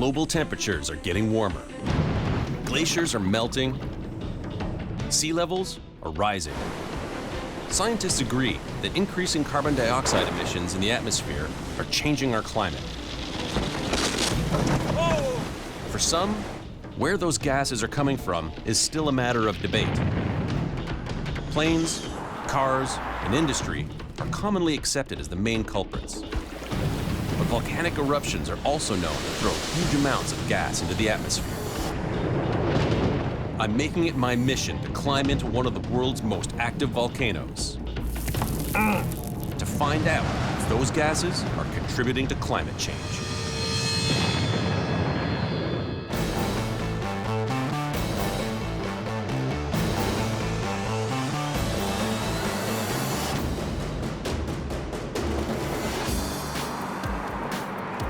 global temperatures are getting warmer. Glaciers are melting. Sea levels are rising. Scientists agree that increasing carbon dioxide emissions in the atmosphere are changing our climate. For some, where those gases are coming from is still a matter of debate. Planes, cars, and industry are commonly accepted as the main culprits. But volcanic eruptions are also known to throw huge amounts of gas into the atmosphere. I'm making it my mission to climb into one of the world's most active volcanoes to find out if those gases are contributing to climate change.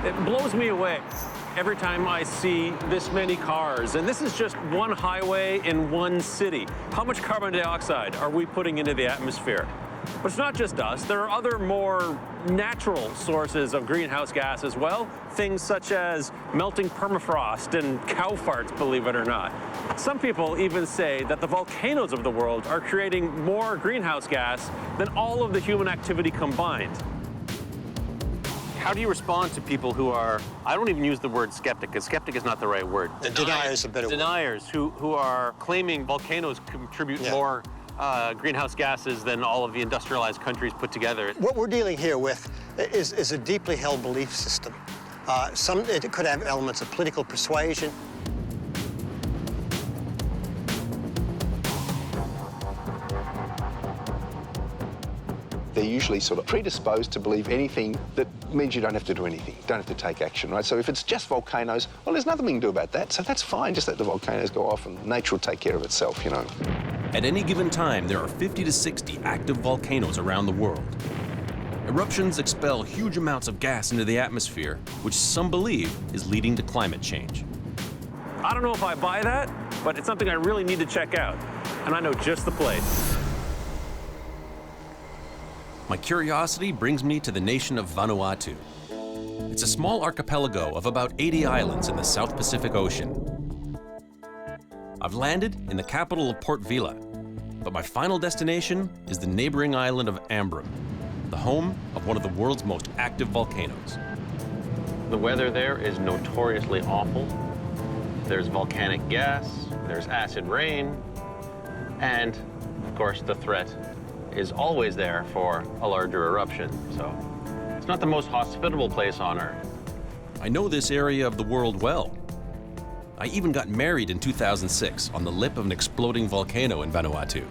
It blows me away every time I see this many cars. And this is just one highway in one city. How much carbon dioxide are we putting into the atmosphere? But it's not just us. There are other more natural sources of greenhouse gas as well. Things such as melting permafrost and cow farts, believe it or not. Some people even say that the volcanoes of the world are creating more greenhouse gas than all of the human activity combined. How do you respond to people who are, I don't even use the word skeptic, because skeptic is not the right word. Deniers is a better word. Deniers who are claiming volcanoes contribute more greenhouse gases than all of the industrialized countries put together. What we're dealing here with is a deeply held belief system. It could have elements of political persuasion. They're usually sort of predisposed to believe anything that means you don't have to do anything, don't have to take action, right? So if it's just volcanoes, well, there's nothing we can do about that, so that's fine, just let the volcanoes go off and nature will take care of itself, you know. At any given time, there are 50 to 60 active volcanoes around the world. Eruptions expel huge amounts of gas into the atmosphere, which some believe is leading to climate change. I don't know if I buy that, but it's something I really need to check out. And I know just the place. My curiosity brings me to the nation of Vanuatu. It's a small archipelago of about 80 islands in the South Pacific Ocean. I've landed in the capital of Port Vila, but my final destination is the neighboring island of Ambrym, the home of one of the world's most active volcanoes. The weather there is notoriously awful. There's volcanic gas, there's acid rain, and, of course, the threat is always there for a larger eruption. So it's not the most hospitable place on Earth. I know this area of the world well. I even got married in 2006 on the lip of an exploding volcano in Vanuatu.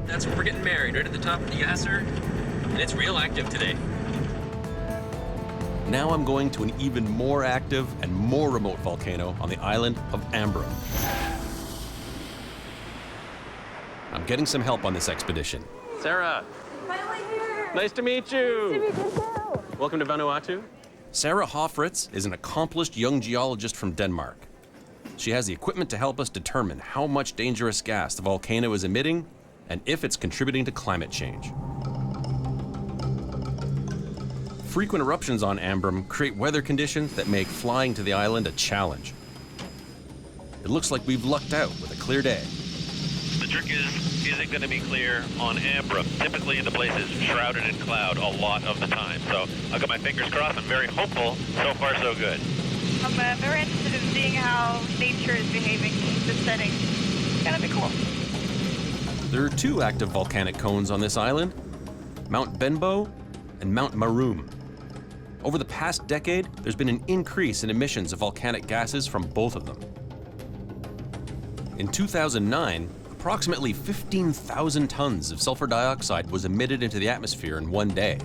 That's where we're getting married, right at the top of the Yasser, and it's real active today. Now I'm going to an even more active and more remote volcano on the island of Ambrym. I'm getting some help on this expedition. Sarah. Finally here. Nice to meet you. Nice to meet you too. Welcome to Vanuatu. Sarah Hofritz is an accomplished young geologist from Denmark. She has the equipment to help us determine how much dangerous gas the volcano is emitting and if it's contributing to climate change. Frequent eruptions on Ambrym create weather conditions that make flying to the island a challenge. It looks like we've lucked out with a clear day. The trick is it going to be clear on Ambrym? Typically the place is shrouded in cloud a lot of the time. So I've got my fingers crossed. I'm very hopeful. So far, so good. I'm very interested in seeing how nature is behaving in this setting. It's going to be cool. There are two active volcanic cones on this island, Mount Benbow and Mount Maroom. Over the past decade, there's been an increase in emissions of volcanic gases from both of them. In 2009, approximately 15,000 tons of sulfur dioxide was emitted into the atmosphere in one day.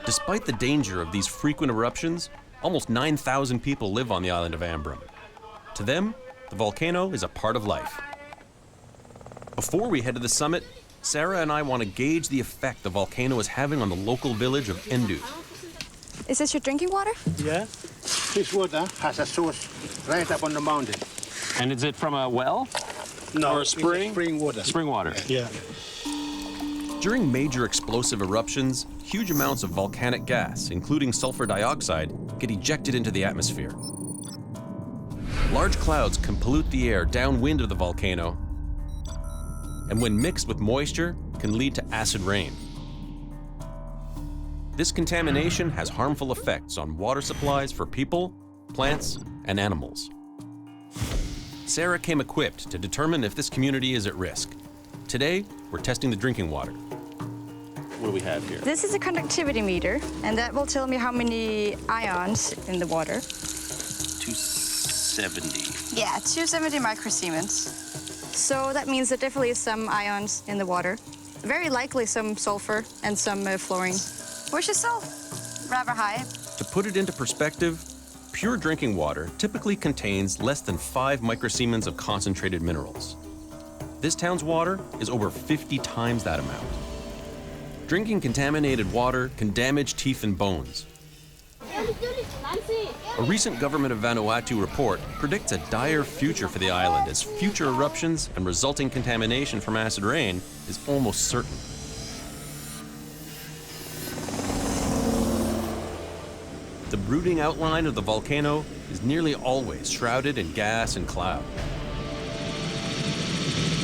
Despite the danger of these frequent eruptions, almost 9,000 people live on the island of Ambrym. To them, the volcano is a part of life. Before we head to the summit, Sarah and I want to gauge the effect the volcano is having on the local village of Endu. Is this your drinking water? Yeah. This water has a source right up on the mountain. And is it from a well? No, or a spring? It's spring water. Spring water. Yeah. During major explosive eruptions, huge amounts of volcanic gas, including sulfur dioxide, get ejected into the atmosphere. Large clouds can pollute the air downwind of the volcano, and when mixed with moisture, can lead to acid rain. This contamination has harmful effects on water supplies for people, plants, and animals. Sarah came equipped to determine if this community is at risk. Today, we're testing the drinking water. What do we have here? This is a conductivity meter, and that will tell me how many ions in the water. 270. Yeah, 270 microsiemens. So that means there definitely is some ions in the water. Very likely some sulfur and some fluorine, which is still rather high. To put it into perspective, pure drinking water typically contains less than 5 microsiemens of concentrated minerals. This town's water is over 50 times that amount. Drinking contaminated water can damage teeth and bones. A recent government of Vanuatu report predicts a dire future for the island as future eruptions and resulting contamination from acid rain is almost certain. The brooding outline of the volcano is nearly always shrouded in gas and cloud.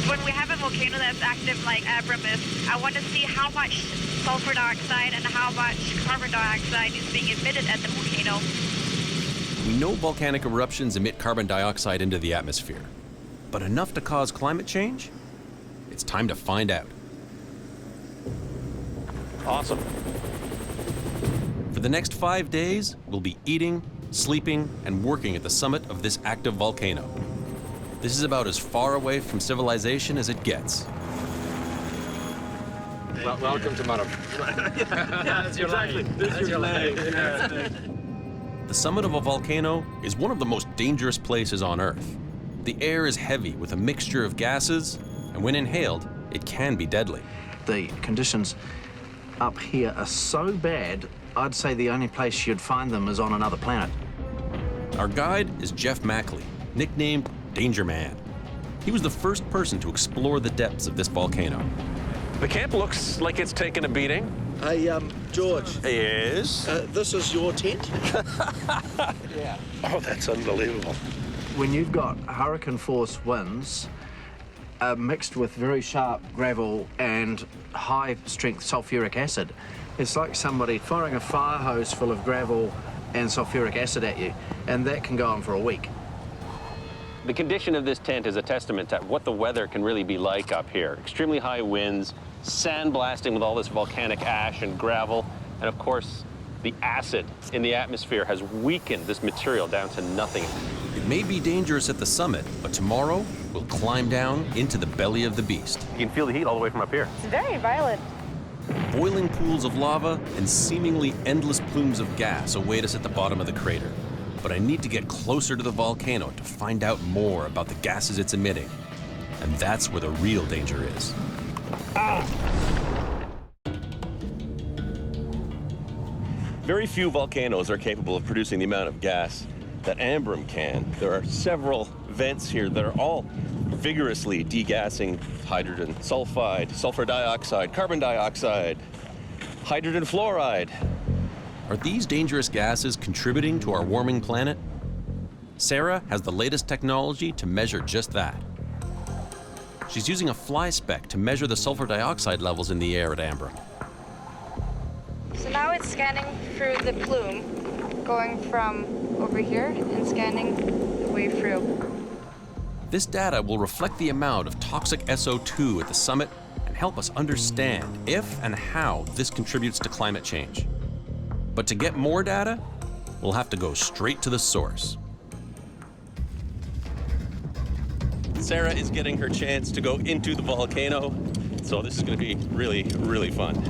When we have a volcano that's active like Abram is, I want to see how much sulfur dioxide and how much carbon dioxide is being emitted at the volcano. We know volcanic eruptions emit carbon dioxide into the atmosphere, but enough to cause climate change? It's time to find out. Awesome. For the next 5 days, we'll be eating, sleeping, and working at the summit of this active volcano. This is about as far away from civilization as it gets. Welcome to Madam. Yeah, that's exactly. This is your leg. The summit of a volcano is one of the most dangerous places on Earth. The air is heavy with a mixture of gases, and when inhaled, it can be deadly. The conditions up here are so bad, I'd say the only place you'd find them is on another planet. Our guide is Jeff Mackley, nicknamed Danger Man. He was the first person to explore the depths of this volcano. The camp looks like it's taken a beating. Hey, George. Yes? This is your tent? Yeah. Oh, that's unbelievable. When you've got hurricane force winds mixed with very sharp gravel and high strength sulfuric acid, it's like somebody firing a fire hose full of gravel and sulfuric acid at you, and that can go on for a week. The condition of this tent is a testament to what the weather can really be like up here. Extremely high winds, sandblasting with all this volcanic ash and gravel, and of course, the acid in the atmosphere has weakened this material down to nothing. It may be dangerous at the summit, but tomorrow we'll climb down into the belly of the beast. You can feel the heat all the way from up here. It's very violent. Boiling pools of lava and seemingly endless plumes of gas await us at the bottom of the crater. But I need to get closer to the volcano to find out more about the gases it's emitting. And that's where the real danger is. Very few volcanoes are capable of producing the amount of gas that Ambram can. There are several vents here that are all vigorously degassing hydrogen sulfide, sulfur dioxide, carbon dioxide, hydrogen fluoride. Are these dangerous gases contributing to our warming planet? Sarah has the latest technology to measure just that. She's using a fly speck to measure the sulfur dioxide levels in the air at Ambram. So now it's scanning through the plume, going from over here and scanning the way through. This data will reflect the amount of toxic SO2 at the summit and help us understand if and how this contributes to climate change. But to get more data, we'll have to go straight to the source. Sarah is getting her chance to go into the volcano, so this is going to be really, really fun.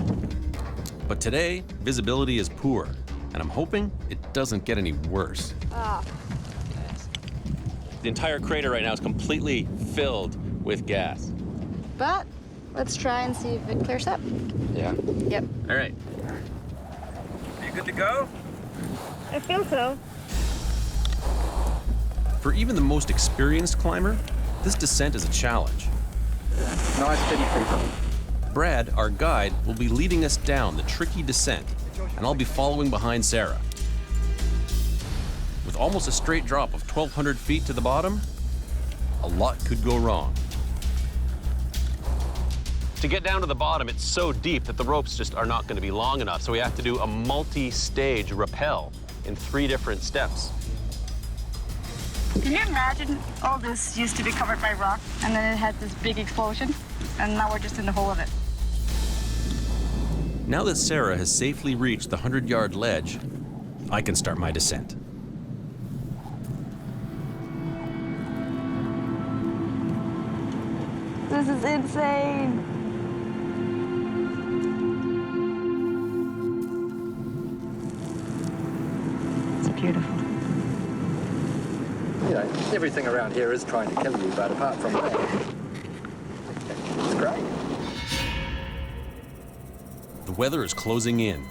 But today, visibility is poor, and I'm hoping it doesn't get any worse. The entire crater right now is completely filled with gas. But let's try and see if it clears up. Yeah. Yep. All right. Are you good to go? I feel so. For even the most experienced climber, this descent is a challenge. Nice steady creeper. Brad, our guide, will be leading us down the tricky descent, and I'll be following behind Sarah. With almost a straight drop of 1,200 feet to the bottom, a lot could go wrong. To get down to the bottom, it's so deep that the ropes just are not going to be long enough, so we have to do a multi-stage rappel in 3 different steps. Can you imagine all this used to be covered by rock, and then it had this big explosion, and now we're just in the hole of it? Now that Sarah has safely reached the 100-yard ledge, I can start my descent. This is insane. It's beautiful. You know, everything around here is trying to kill you, but apart from that, it's great. The weather is closing in,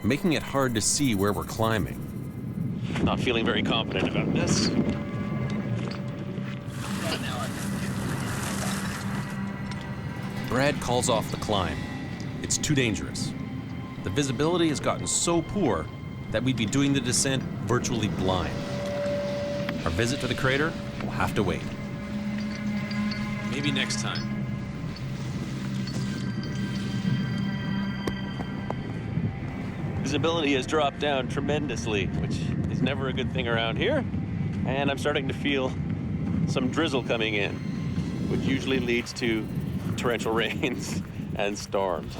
making it hard to see where we're climbing. Not feeling very confident about this. Brad calls off the climb. It's too dangerous. The visibility has gotten so poor that we'd be doing the descent virtually blind. Our visit to the crater will have to wait. Maybe next time. Visibility has dropped down tremendously, which is never a good thing around here. And I'm starting to feel some drizzle coming in, which usually leads to torrential rains and storms.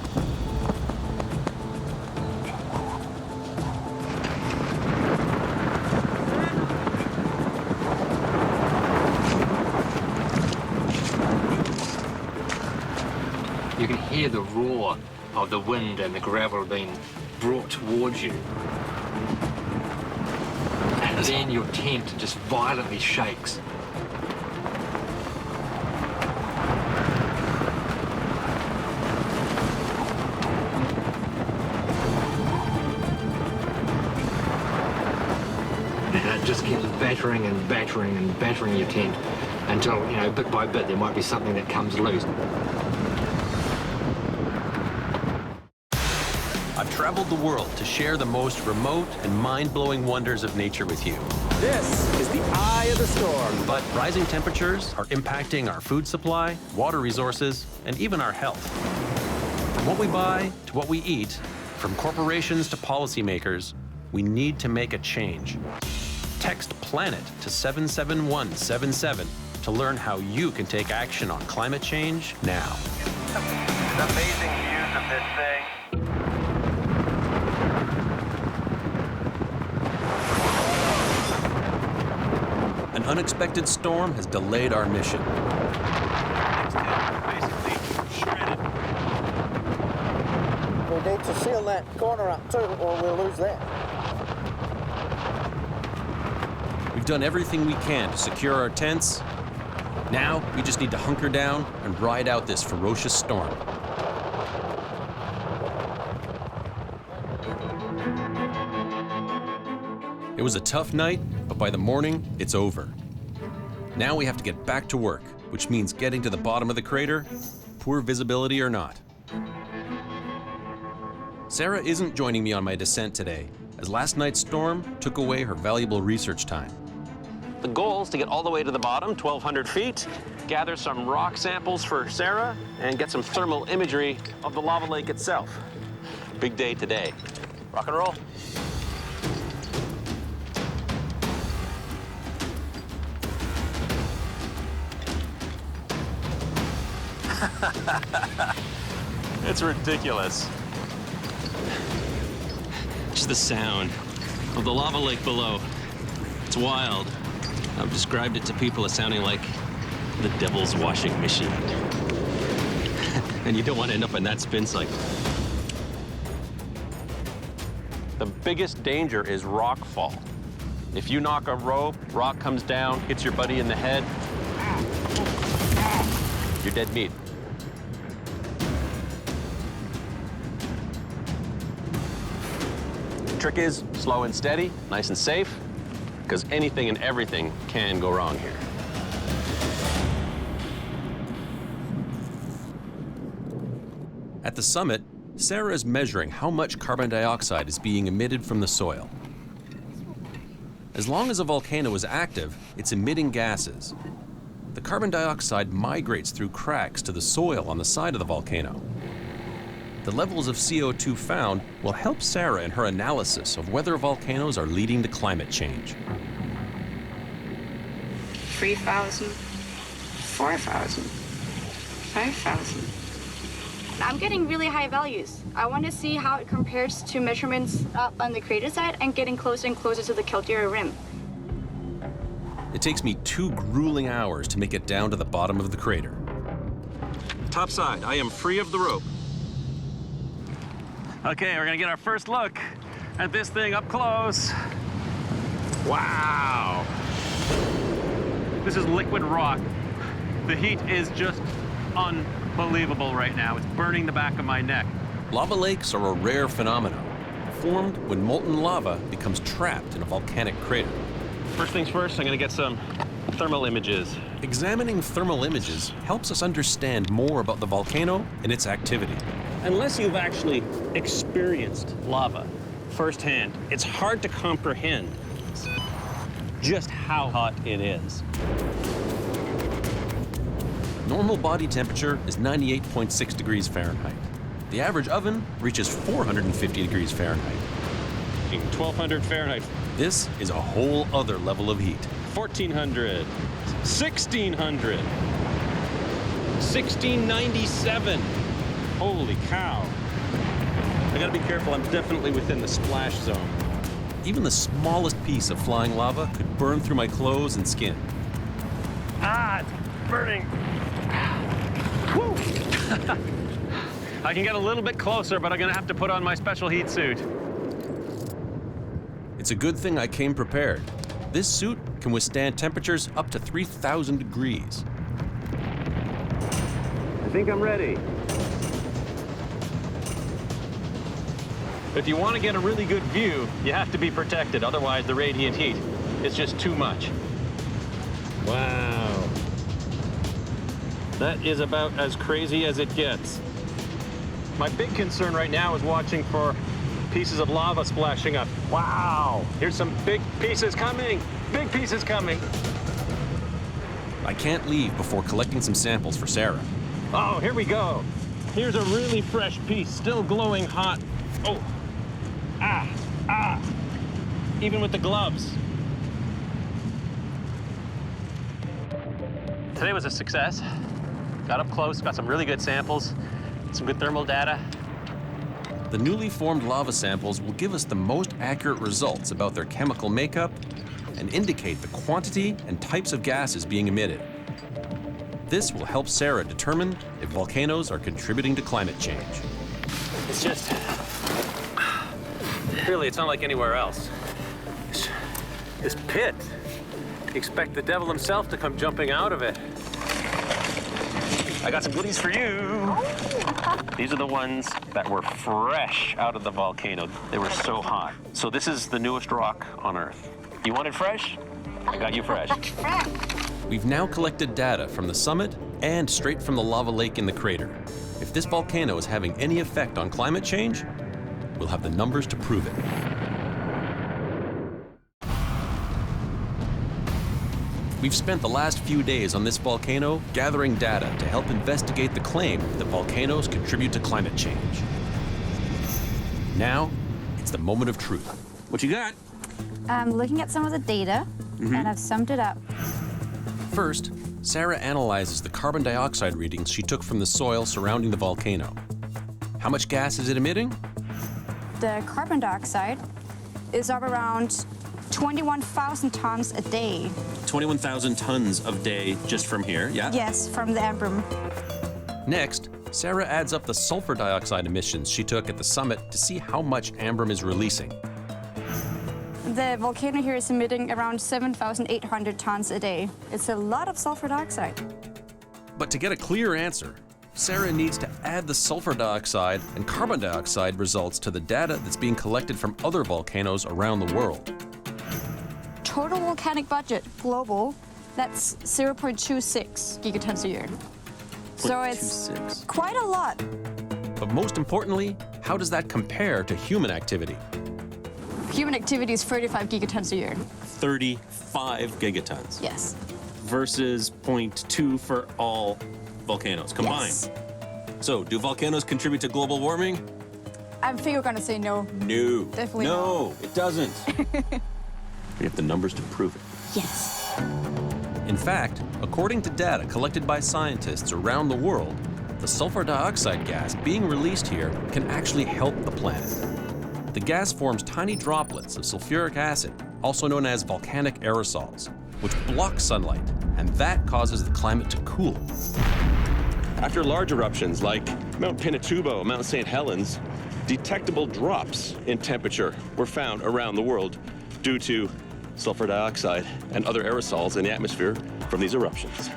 You can hear the roar of the wind and the gravel being brought towards you. And then your tent just violently shakes. And it just keeps battering and battering and battering your tent until, you know, bit by bit there might be something that comes loose. I've traveled the world to share the most remote and mind-blowing wonders of nature with you. This is the eye of the storm. But rising temperatures are impacting our food supply, water resources, and even our health. From what we buy to what we eat, from corporations to policymakers, we need to make a change. Text PLANET to 77177 to learn how you can take action on climate change now. The amazing views of this thing. An unexpected storm has delayed our mission. We need to seal that corner up too, or we'll lose that. We've done everything we can to secure our tents. Now, we just need to hunker down and ride out this ferocious storm. It was a tough night, but by the morning, it's over. Now we have to get back to work, which means getting to the bottom of the crater, poor visibility or not. Sarah isn't joining me on my descent today, as last night's storm took away her valuable research time. The goal is to get all the way to the bottom, 1,200 feet, gather some rock samples for Sarah, and get some thermal imagery of the lava lake itself. Big day today. Rock and roll. It's ridiculous. Just the sound of the lava lake below. It's wild. I've described it to people as sounding like the devil's washing machine. And you don't want to end up in that spin cycle. The biggest danger is rock fall. If you knock a rope, rock comes down, hits your buddy in the head, you're dead meat. The trick is slow and steady, nice and safe, because anything and everything can go wrong here. At the summit, Sarah is measuring how much carbon dioxide is being emitted from the soil. As long as a volcano is active, it's emitting gases. The carbon dioxide migrates through cracks to the soil on the side of the volcano. The levels of CO2 found will help Sarah in her analysis of whether volcanoes are leading to climate change. 3,000, 4,000, 5,000. I'm getting really high values. I want to see how it compares to measurements up on the crater side and getting closer and closer to the caldera rim. It takes me 2 grueling hours to make it down to the bottom of the crater. Top side, I am free of the rope. Okay, we're gonna get our first look at this thing up close. Wow. This is liquid rock. The heat is just unbelievable right now. It's burning the back of my neck. Lava lakes are a rare phenomenon, formed when molten lava becomes trapped in a volcanic crater. First things first, I'm gonna get some thermal images. Examining thermal images helps us understand more about the volcano and its activity. Unless you've actually experienced lava firsthand, it's hard to comprehend just how hot it is. Normal body temperature is 98.6 degrees Fahrenheit. The average oven reaches 450 degrees Fahrenheit. 1200 Fahrenheit. This is a whole other level of heat. 1400, 1600, 1697. Holy cow. I gotta be careful, I'm definitely within the splash zone. Even the smallest piece of flying lava could burn through my clothes and skin. Ah, it's burning. Woo. I can get a little bit closer, but I'm gonna have to put on my special heat suit. It's a good thing I came prepared. This suit can withstand temperatures up to 3,000 degrees. I think I'm ready. If you want to get a really good view, you have to be protected. Otherwise, the radiant heat is just too much. Wow. That is about as crazy as it gets. My big concern right now is watching for pieces of lava splashing up. Wow. Here's some big pieces coming. Big pieces coming. I can't leave before collecting some samples for Sarah. Oh, here we go. Here's a really fresh piece, still glowing hot. Oh. Ah. Even with the gloves. Today was a success. Got up close, got some really good samples, some good thermal data. The newly formed lava samples will give us the most accurate results about their chemical makeup and indicate the quantity and types of gases being emitted. This will help Sarah determine if volcanoes are contributing to climate change. It's just, really, it's not like anywhere else. This pit, you expect the devil himself to come jumping out of it. I got some goodies for you. These are the ones that were fresh out of the volcano. They were so hot. So this is the newest rock on Earth. You want it fresh? I got you fresh. We've now collected data from the summit and straight from the lava lake in the crater. If this volcano is having any effect on climate change, we'll have the numbers to prove it. We've spent the last few days on this volcano gathering data to help investigate the claim that volcanoes contribute to climate change. Now, it's the moment of truth. What you got? I'm looking at some of the data, and I've summed it up. First, Sarah analyzes the carbon dioxide readings she took from the soil surrounding the volcano. How much gas is it emitting? The carbon dioxide is up around 21,000 tons a day. 21,000 tons a day just from here, yeah? Yes, from the Ambrum. Next, Sarah adds up the sulfur dioxide emissions she took at the summit to see how much Ambrum is releasing. The volcano here is emitting around 7,800 tons a day. It's a lot of sulfur dioxide. But to get a clear answer, Sarah needs to add the sulfur dioxide and carbon dioxide results to the data that's being collected from other volcanoes around the world. Total volcanic budget, global, that's 0.26 gigatons a year. So it's quite a lot. But most importantly, how does that compare to human activity? Human activity is 35 gigatons a year. 35 gigatons. Yes. Versus 0.2 for all volcanoes combined. Yes. So, do volcanoes contribute to global warming? I think you're gonna say no. No. Definitely no. It doesn't. We have the numbers to prove it. Yes. In fact, according to data collected by scientists around the world, the sulfur dioxide gas being released here can actually help the planet. The gas forms tiny droplets of sulfuric acid, also known as volcanic aerosols, which block sunlight, and that causes the climate to cool. After large eruptions like Mount Pinatubo, Mount St. Helens, detectable drops in temperature were found around the world due to sulfur dioxide and other aerosols in the atmosphere from these eruptions.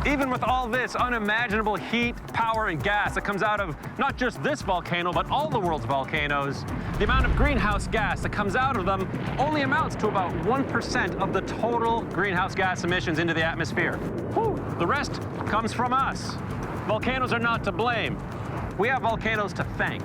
Even with all this unimaginable heat, power, and gas that comes out of not just this volcano, but all the world's volcanoes, the amount of greenhouse gas that comes out of them only amounts to about 1% of the total greenhouse gas emissions into the atmosphere. Whew. The rest comes from us. Volcanoes are not to blame. We have volcanoes to thank.